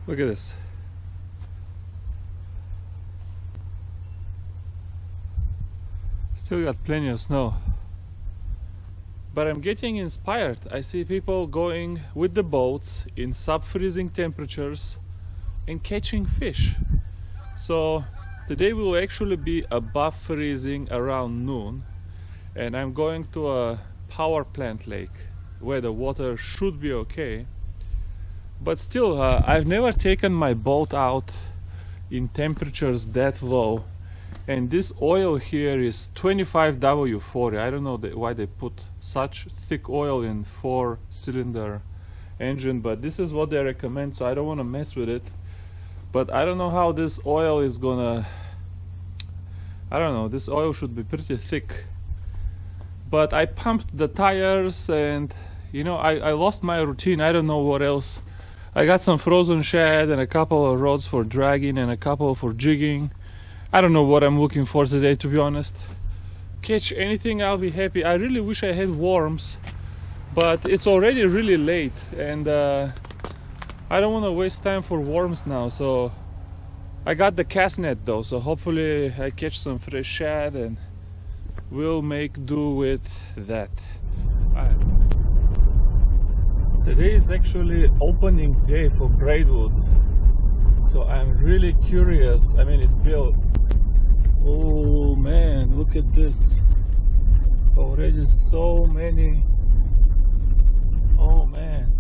Look at this. Still got plenty of snow. But I'm getting inspired. I see people going with the boats in sub-freezing temperatures and catching fish. So today will actually be above freezing around noon, and I'm going to a power plant lake where the water should be okay. But still, I've never taken my boat out in temperatures that low, and this oil here is 25W40. I don't know why they put such thick oil in 4-cylinder engine, but this is what they recommend, so I don't want to mess with it. But I don't know how this oil is gonna, I don't know, this oil should be pretty thick. But I pumped the tires, and you know, I lost my routine. I don't know what else. I got some frozen shad and a couple of rods for dragging and a couple for jigging. I don't know what I'm looking for today, to be honest. Catch anything, I'll be happy. I really wish I had worms, but it's already really late, and I don't want to waste time for worms now. So I got the cast net though, so hopefully I catch some fresh shad and we'll make do with that. Today is actually opening day for Braidwood, so I'm really curious. I mean, it's built. Oh man, look at this. Already so many. Oh man.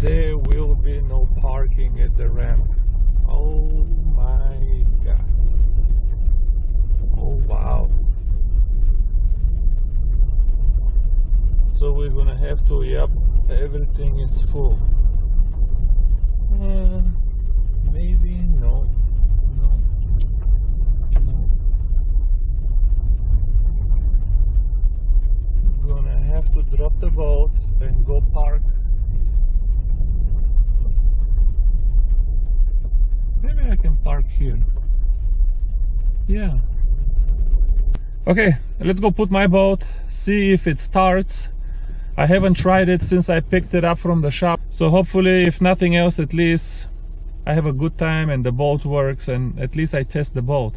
There will be no parking at the ramp. Oh my god. Oh wow. So we're gonna have to, yep, everything is full. Maybe no. Gonna have to drop the boat and go park. Maybe I can park here. Yeah. Okay, let's go put my boat, see if it starts. I haven't tried it since I picked it up from the shop, so hopefully, if nothing else, at least I have a good time and the boat works, and at least I test the boat.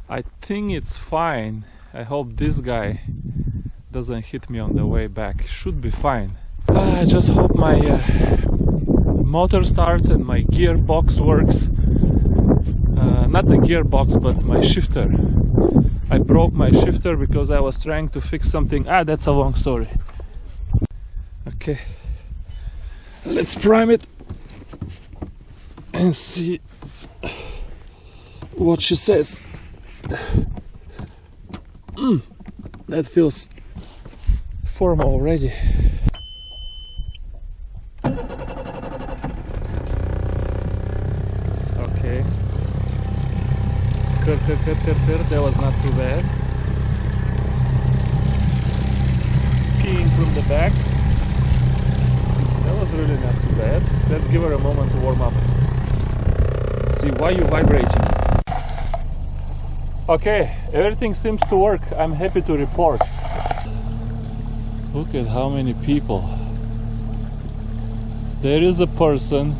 I think it's fine. I hope this guy doesn't hit me on the way back. Should be fine. I just hope my motor starts and my gearbox works. Not the gearbox, but my shifter. I broke my shifter because I was trying to fix something. That's a long story. Okay, let's prime it and see what she says. That feels formal already. Okay. That was not too bad. Peeing from the back. That was really not too bad. Let's give her a moment to warm up. See, why you vibrating? Okay, everything seems to work. I'm happy to report. Look at how many people. There is a person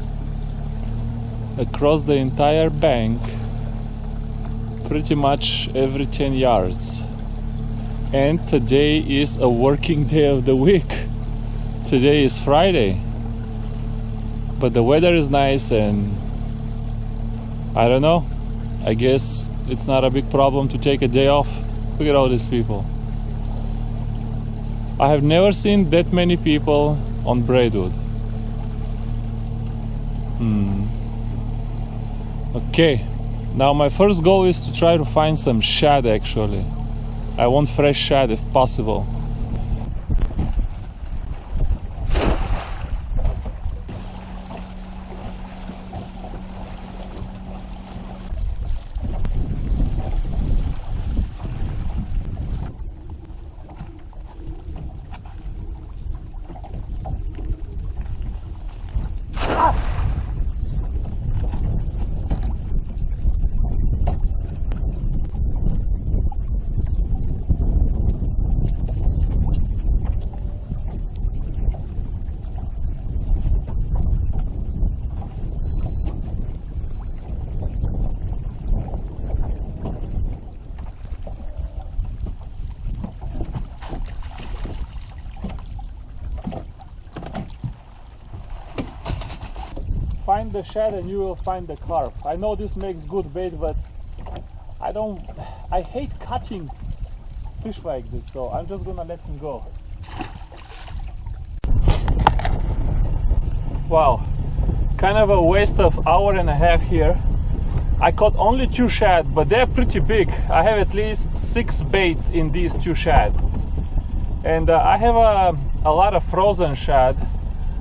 across the entire bank pretty much every 10 yards. And today is a working day of the week. Today is Friday. But the weather is nice, and I don't know, I guess it's not a big problem to take a day off. Look at all these people. I have never seen that many people on Braidwood. Okay, now my first goal is to try to find some shad actually. I want fresh shad if possible. find the shad and you will find the carp. I know this makes good bait, but I hate cutting fish like this, so I'm just gonna let him go. Wow, kind of a waste of hour and a half here. I caught only 2 shad, but they're pretty big. I have at least 6 baits in these 2 shad. And I have a lot of frozen shad,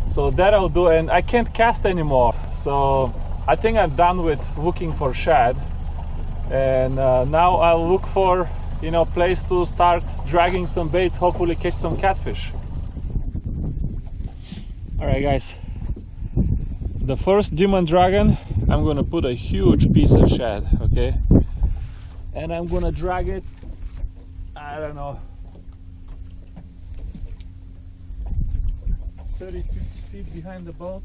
so that'll do, and I can't cast anymore. So I think I'm done with looking for shad. And now I'll look for, place to start dragging some baits, hopefully catch some catfish. Alright guys, the first demon dragon, I'm gonna put a huge piece of shad, okay? And I'm gonna drag it, I don't know, 30-50 feet behind the boat.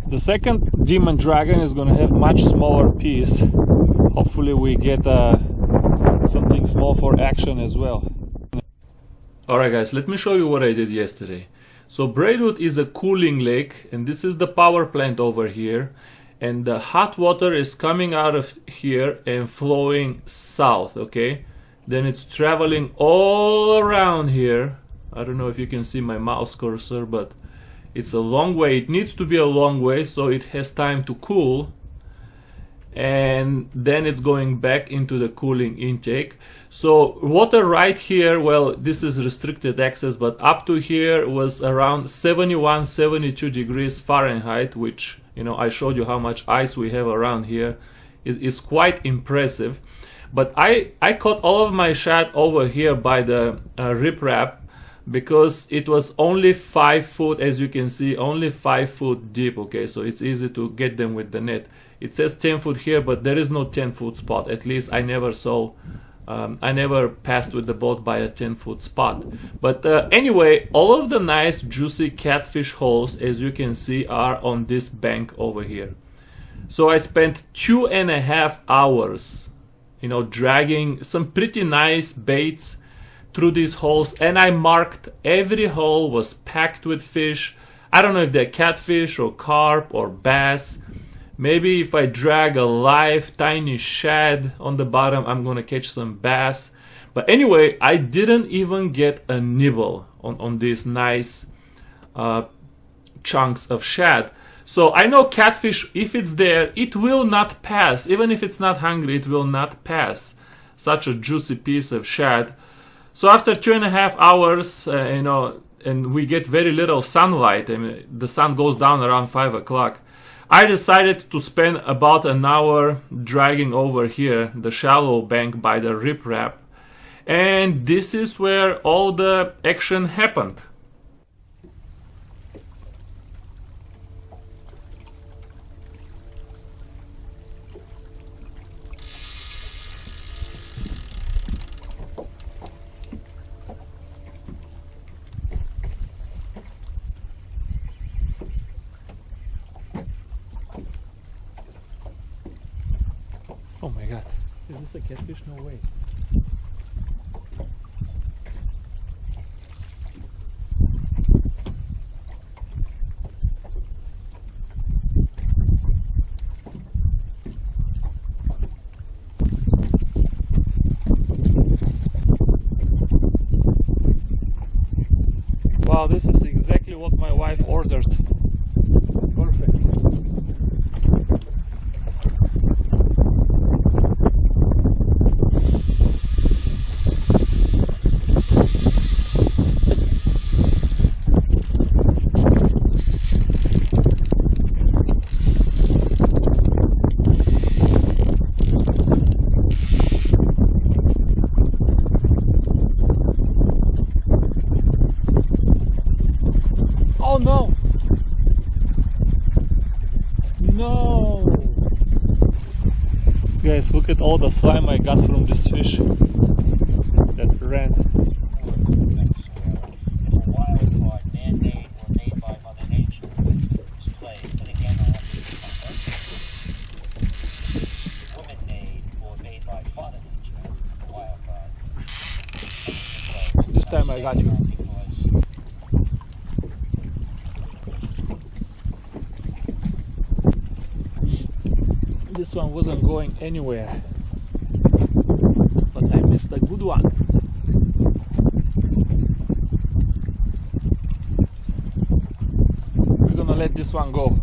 The second demon dragon is gonna have much smaller piece. Hopefully we get something small for action as well. Alright guys, let me show you what I did yesterday. So Braidwood is a cooling lake, and this is the power plant over here, and the hot water is coming out of here and flowing south, okay? Then it's traveling all around here. I don't know if you can see my mouse cursor, but it's a long way. It needs to be a long way so it has time to cool, and then it's going back into the cooling intake. So water right here, well, this is restricted access, but up to here was around 71-72 degrees Fahrenheit, which, I showed you how much ice we have around here. Is quite impressive. But I caught all of my shad over here by the riprap, because it was only 5 foot, as you can see, only 5 foot deep, okay? So it's easy to get them with the net. It says 10 foot here, but there is no 10 foot spot. At least I never saw, I never passed with the boat by a 10 foot spot. But anyway, all of the nice juicy catfish holes, as you can see, are on this bank over here. So I spent 2.5 hours, dragging some pretty nice baits through these holes, and I marked every hole was packed with fish. I don't know if they're catfish or carp or bass. Maybe if I drag a live tiny shad on the bottom, I'm gonna catch some bass. But anyway, I didn't even get a nibble on these nice chunks of shad. So I know catfish, if it's there, it will not pass. Even if it's not hungry, it will not pass such a juicy piece of shad. So after 2.5 hours, and we get very little sunlight, I mean, the sun goes down around 5 o'clock, I decided to spend about an hour dragging over here, the shallow bank by the riprap, and this is where all the action happened. Oh my god, is this a catfish? No way. Wow, this is exactly what my wife ordered. Perfect. Oh no! No! Guys, look at all the slime I got from this fish that ran. If a wild card, man-made or made by Mother Nature, is played, but again, I have to woman-made or made by Father Nature, a wild card. time I got you. Because This one wasn't going anywhere, but I missed a good one. We're gonna let this one go.